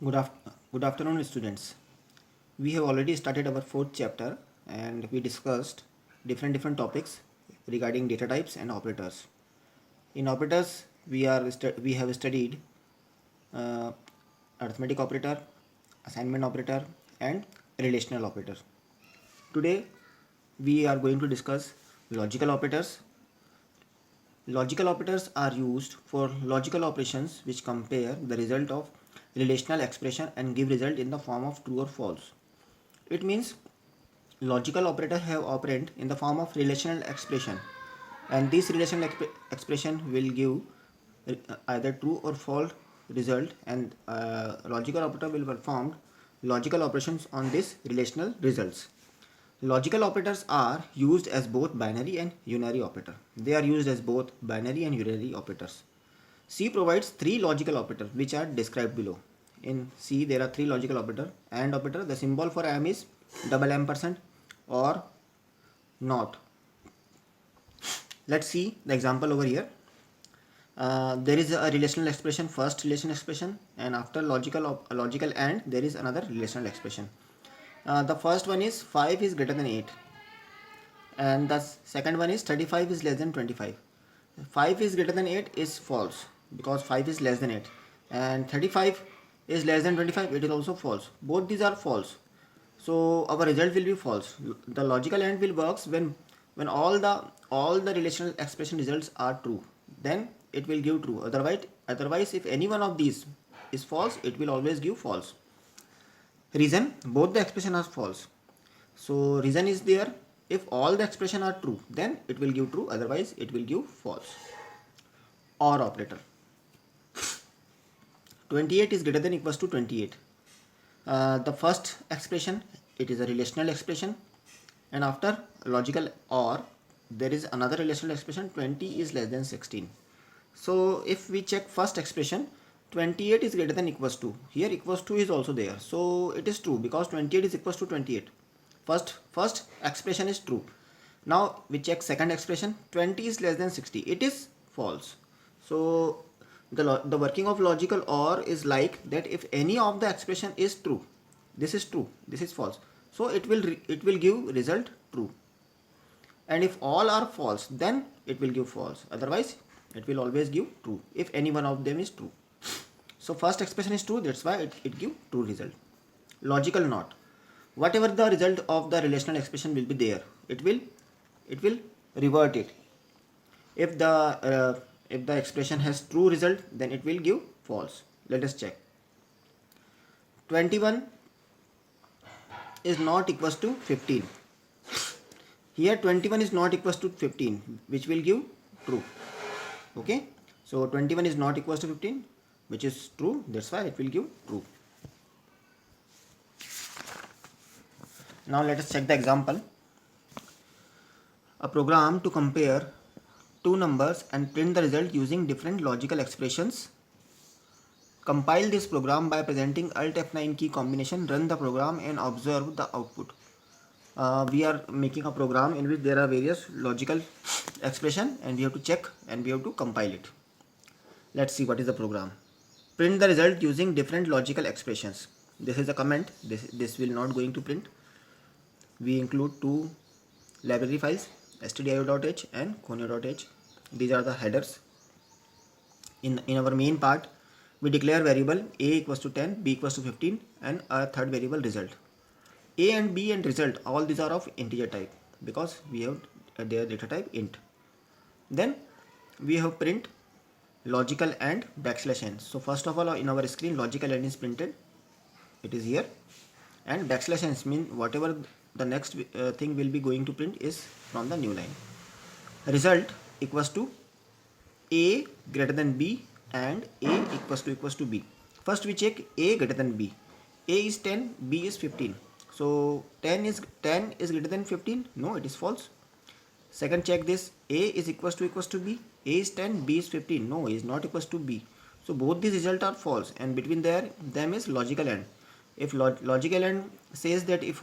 Good afternoon, students. We have already started our fourth chapter and we discussed different topics regarding data types and operators. In operators, we have studied uh, arithmetic operator, assignment operator, and relational operator. Today, we are going to discuss logical operators. Logical operators are used for logical operations which compare the result of relational expression and give result in the form of true or false. It means logical operator have operand in the form of relational expression, and this relational expression will give either true or false result, and logical operator will perform logical operations on this relational results. Logical operators are used as both binary and unary operator. They are used as both binary and unary operators. C provides three logical operators which are described below. In C there are three logical operators. AND operator, the symbol for AND is double ampersand or not. Let's see the example over here. There is a relational expression, first relational expression, and after logical AND there is another relational expression. The first one is 5 is greater than 8, and the second one is 35 is less than 25. 5 is greater than 8 is false because 5 is less than 8, and 35 is less than 25, it is also false. Both these are false, so our result will be false. The logical AND will works when all the relational expression results are true, then it will give true. Otherwise if any one of these is false, it will always give false. Reason, both the expression are false, so reason is there. If all the expression are true, then it will give true, otherwise it will give false. OR operator, 28 is greater than equals to 28. The first expression, it is a relational expression, and after logical OR there is another relational expression, 20 is less than 16. So if we check first expression, 28 is greater than equals to, here equals to is also there, so it is true because 28 is equals to 28. First expression is true. Now we check second expression, 20 is less than 60, it is false. So the working of logical OR is like that: if any of the expression is true, this is true, this is false, so it will give result true, and if all are false, then it will give false, otherwise it will always give true if any one of them is true. So first expression is true, that's why it give true result. Logical NOT, whatever the result of the relational expression will be there, it will revert it. If the expression has true result, then it will give false. Let us check. 21 is not equals to 15. Here 21 is not equals to 15, which will give true. Okay, so 21 is not equals to 15, which is true, that's why it will give true. Now let us check the example. A program to compare two numbers and print the result using different logical expressions. Compile this program by presenting Alt F9 key combination, run the program and observe the output. We are making a program in which there are various logical expression, and we have to check and we have to compile it. Let's see what is the program. Print the result using different logical expressions. This is a comment. This will not going to print. We include two library files, stdio.h and conio.h. These are the headers. In our main part, we declare variable a equals to 10, b equals to 15, and a third variable result. A and b and result, all these are of integer type because we have their data type int. Then we have print logical and \n. So first of all, in our screen logical and is printed, it is here, and \n means whatever the next thing will be going to print is from the new line. Result equals to a greater than b and a equals to b. First we check a greater than b. A is 10, b is 15. So 10 is greater than 15. No, it is false. Second, check this. A is equals to b. A is 10, b is 15. No, it is not equals to b. So both these results are false, and between them is logical AND. If logical AND says that if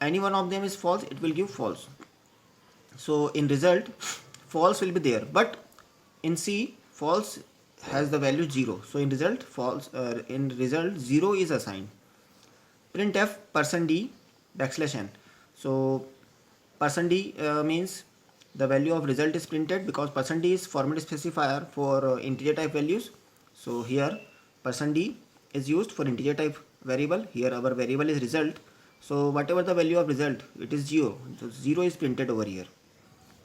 any one of them is false, it will give false. So in result, false will be there, but in C, false has the value 0. So in result false, in result 0 is assigned. Printf %d \n. So %d means the value of result is printed, because %d is format specifier for integer type values. So here %d is used for integer type variable. Here our variable is result. So whatever the value of result, it is 0. So 0 is printed over here.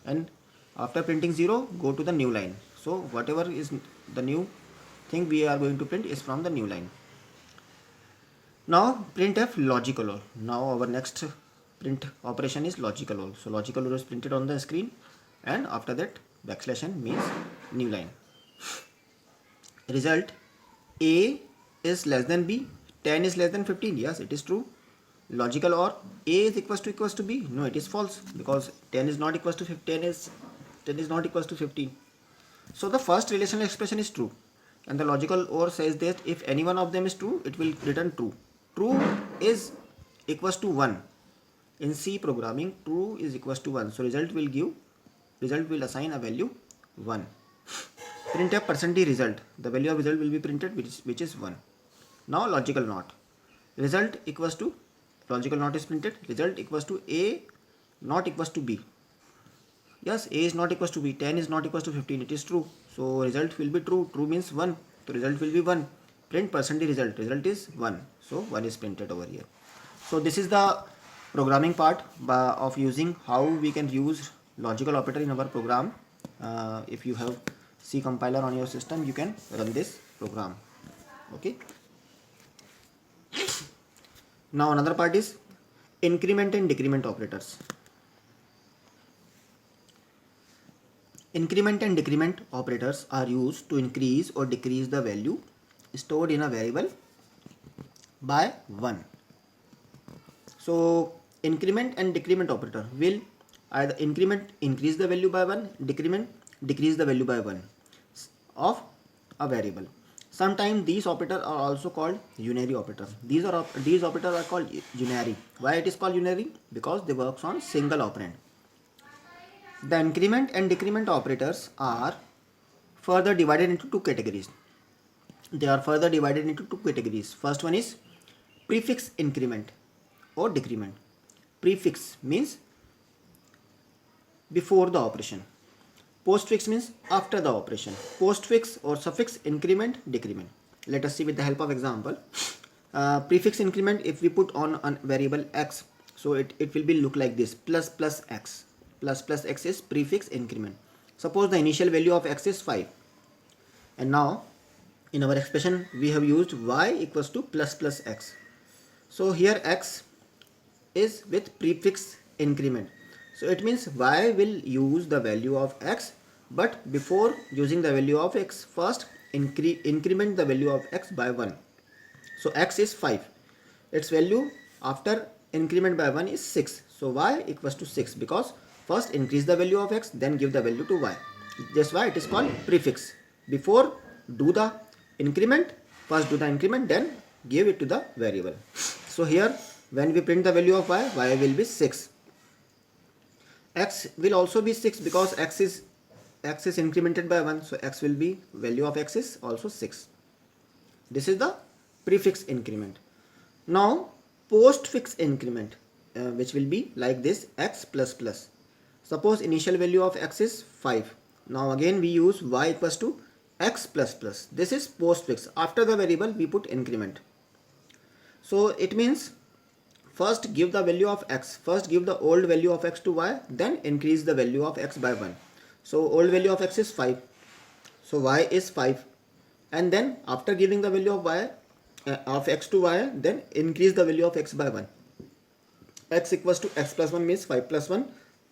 And after printing 0, go to the new line. So whatever is the new thing we are going to print is from the new line. Now printf logical OR. Now our next print operation is logical OR. So logical OR is printed on the screen, and after that \n means new line. Result a is less than b, 10 is less than 15. Yes, it is true. Logical OR a is equals to b. No, it is false, because 10 is not equals to 15. 10 is not equals to 15. So the first relational expression is true, and the logical OR says that if any one of them is true, it will return true. True is equals to 1. In C programming, true is equals to 1. So result will assign a value 1. Printf %d result. The value of result will be printed, which is 1. Now logical NOT. Result equals to, logical NOT is printed. Result equals to A not equals to B. Yes, A is not equals to B. 10 is not equals to 15. It is true. So result will be true. True means 1. So result will be 1. Print %d result. Result is 1. So 1 is printed over here. So this is the programming part of using how we can use logical operator in our program. If you have C compiler on your system, you can run this program. Okay. Now another part is increment and decrement operators. Increment and decrement operators are used to increase or decrease the value stored in a variable by 1. So increment and decrement operator will either increment increase the value by 1, decrement decrease the value by 1 of a variable. Sometimes these operators are also called unary operators. These operators are called unary. Why it is called unary? Because they works on single operand. The increment and decrement operators are further divided into two categories. They are further divided into two categories. First one is prefix increment or decrement. Prefix means before the operation. Postfix means after the operation. Postfix or suffix increment, decrement. Let us see with the help of example. Prefix increment, if we put on a variable x, so it will be look like this, plus x. Plus x is prefix increment. Suppose the initial value of x is 5. And now in our expression we have used y equals to plus x. So here x is with prefix increment. So it means y will use the value of x, but before using the value of x, first increment the value of x by 1. So x is 5. Its value after increment by 1 is 6. So y equals to 6, because first increase the value of x, then give the value to y. That's why it is called prefix. Before do the increment, first do the increment, then give it to the variable. So here when we print the value of y, y will be 6. X will also be 6, because x is incremented by 1. So x will be, value of x is also 6. This is the prefix increment. Now postfix increment, which will be like this, x plus plus. Suppose initial value of x is 5. Now again we use y equals to x plus plus. This is postfix. After the variable we put increment. So it means first give the value of x. First give the old value of x to y, then increase the value of x by 1. So old value of x is 5. So y is 5. And then after giving the value of y of x to y, then increase the value of x by 1. X equals to x plus 1 means 5 plus 1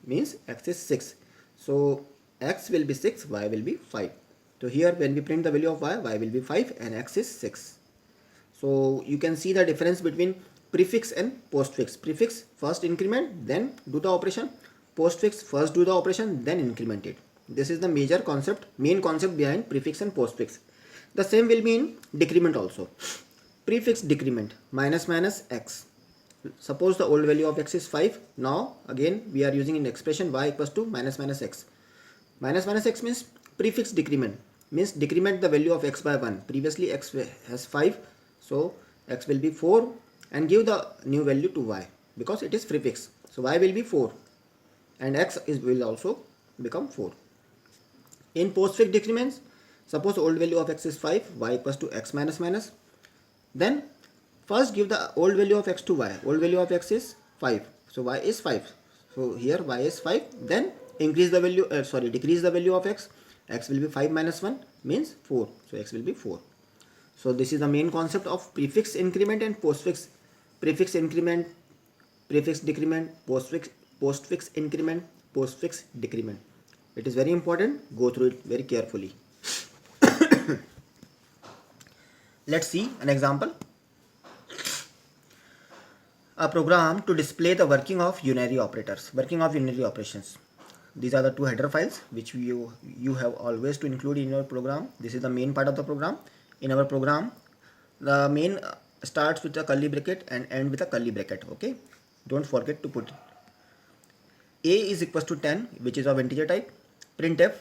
means x is 6. So x will be 6, y will be 5. So here when we print the value of y, y will be 5 and x is 6. So you can see the difference between prefix and postfix. Prefix first increment, then do the operation. Postfix first do the operation, then increment it. This is the main concept behind prefix and postfix. The same will be in decrement also. Prefix decrement, minus x. Suppose the old value of x is 5. Now again we are using in expression y equals to minus x. Minus x means prefix decrement. means decrement the value of x by 1. Previously x has 5, so x will be 4, and give the new value to y because it is prefix. So y will be 4 and x will also become 4. In postfix decrements, suppose old value of x is 5, y equals to x minus minus. Then first give the old value of x to y. Old value of x is 5, so y is 5. So here y is 5. Then increase the value, decrease the value of x. X will be 5 minus 1 means 4. So x will be 4. So this is the main concept of prefix increment and postfix. Prefix increment, prefix decrement, postfix increment, postfix decrement. It is very important. Go through it very carefully. Let's see an example. A program to display the working of unary operators, working of unary operations. These are the two header files which you have always to include in your program. This is the main part of the program. In our program, the main starts with a curly bracket and end with a curly bracket. Okay, don't forget to put it. A is equals to 10, which is of integer type. Printf.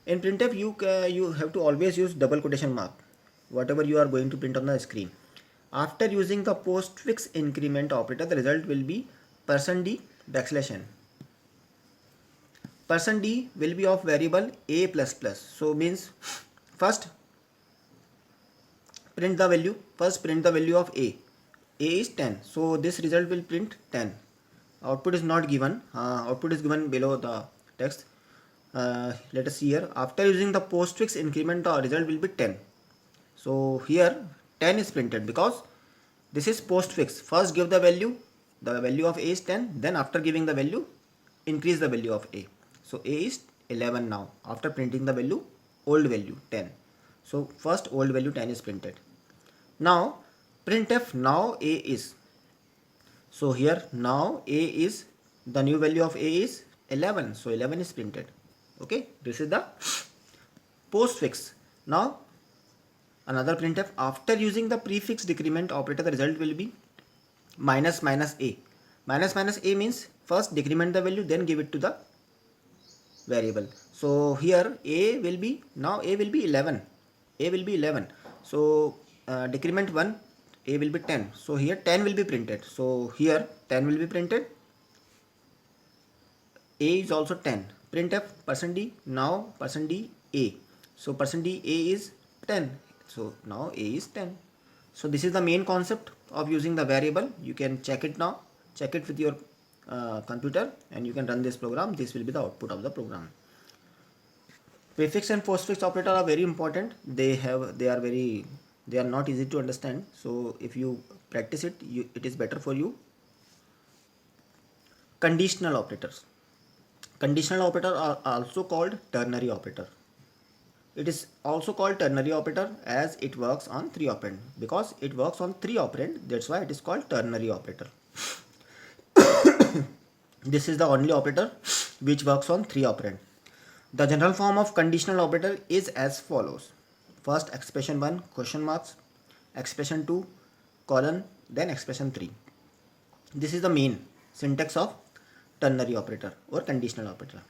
In printf, you have to always use double quotation mark whatever you are going to print on the screen. After using the postfix increment operator, the result will be %d \n. %d will be of variable a++. So means first print the value. First print the value of a. A is 10. So this result will print 10. Output is not given. Output is given below the text. Let us see here. After using the postfix increment, the result will be 10. So here 10 is printed because this is postfix. First give the value of a is 10. Then after giving the value, increase the value of a. So a is 11 now. After printing the value, old value 10. So first old value 10 is printed. Now printf now a is. So here now a is, the new value of a is 11. So 11 is printed. Okay, this is the postfix. Now another printf, after using the prefix decrement operator, the result will be minus minus a. Minus minus a means first decrement the value, then give it to the variable. So here a will be, now a will be 11. A will be 11. So decrement 1, a will be 10. So here 10 will be printed. So here 10 will be printed. A is also 10. Printf %d, now %d a. So %d a is 10. So now a is 10. So this is the main concept of using the variable. You can check it now. Check it with your computer and you can run this program. This will be the output of the program. Prefix and postfix operator are very important. They are not easy to understand. So if you practice it, it is better for you. Conditional operators. Conditional operator are also called ternary operator. It is also called ternary operator as it works on 3 operand. Because it works on 3 operand, that's why it is called ternary operator. This is the only operator which works on 3 operand. The general form of conditional operator is as follows. First expression 1 question marks, expression 2 colon, then expression 3. This is the main syntax of ternary operator or conditional operator.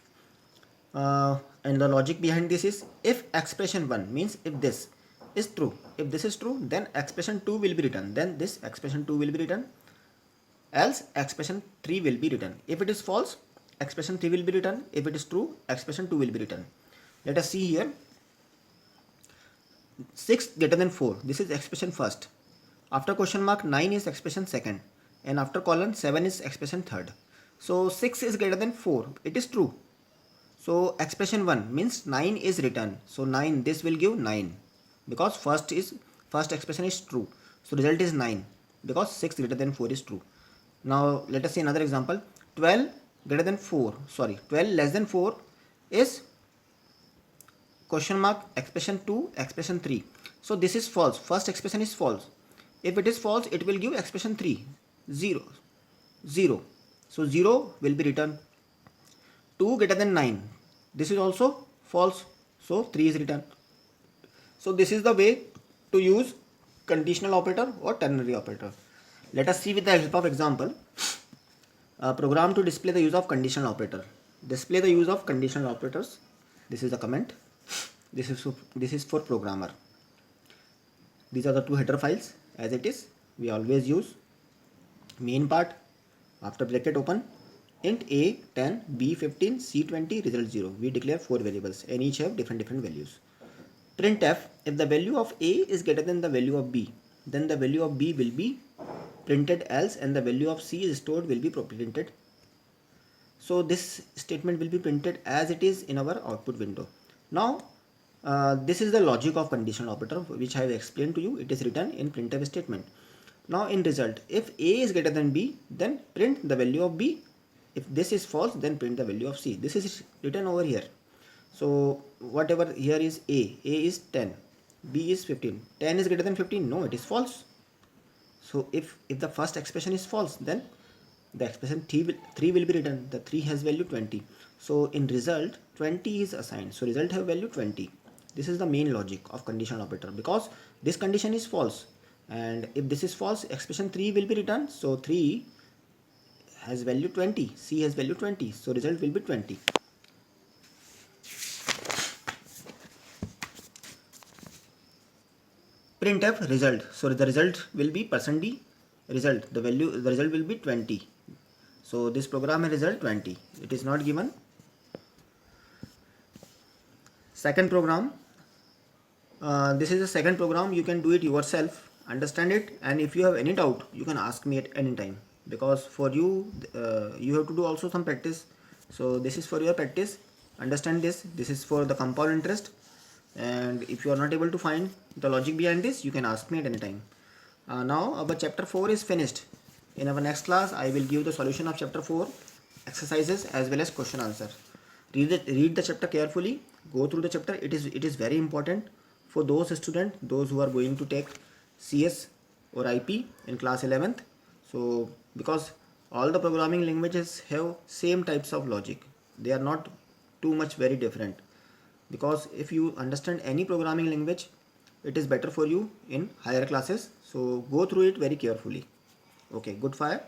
And the logic behind this is, if expression 1 means if this is true, if this is true, then expression 2 will be written, then this expression 2 will be written, else expression 3 will be written. If it is false, expression 3 will be written. If it is true, expression 2 will be written. Let us see here. 6 greater than 4, this is expression first. After question mark 9 is expression second, and after colon 7 is expression third. So 6 is greater than 4, it is true. So expression 1 means 9 is written. So 9, this will give 9 because first expression is true. So result is 9 because 6 greater than 4 is true. Now let us see another example. 12 less than 4 is question mark expression 2 expression 3. So this is false. First expression is false. If it is false, it will give expression 3 0. So 0 will be written. 2 greater than 9, this is also false, so 3 is written. So this is the way to use conditional operator or ternary operator. Let us see with the help of example. A program to display the use of conditional operator. Display the use of conditional operators. This is the comment. this is for programmer. These are the two header files as it is. We always use main part, after bracket open, int a 10, b 15, c 20, result 0. We declare 4 variables and each have different values. Printf, if the value of a is greater than the value of b, then the value of b will be printed, else and the value of c is stored will be printed. So this statement will be printed as it is in our output window. Now this is the logic of conditional operator which I have explained to you. It is written in printf statement. Now in result, if a is greater than b, then print the value of b. If this is false, then print the value of c. This is written over here. So whatever here is a is 10, b is 15. 10 is greater than 15, no, it is false. So if the first expression is false, then the expression 3 will be written. The 3 has value 20. So in result 20 is assigned. So result have value 20. This is the main logic of conditional operator, because this condition is false, and if this is false, expression 3 will be written. So 3 has value 20, c has value 20, so result will be 20. Printf result. So the result will be %d result. The result will be 20. So this program has result 20. It is not given. Second program. This is the second program. You can do it yourself, understand it, and if you have any doubt, you can ask me at any time, because for you you have to do also some practice. So this is for your practice. Understand this. This is for the compound interest, and if you are not able to find the logic behind this, you can ask me at any time. Now our chapter 4 is finished. In our next class, I will give the solution of chapter 4, exercises as well as question answer. Read the chapter carefully. Go through the chapter. It is very important for those students, those who are going to take CS or IP in class 11th. So because all the programming languages have same types of logic, they are not too much very different. Because if you understand any programming language, it is better for you in higher classes. So go through it very carefully. Okay, good fire.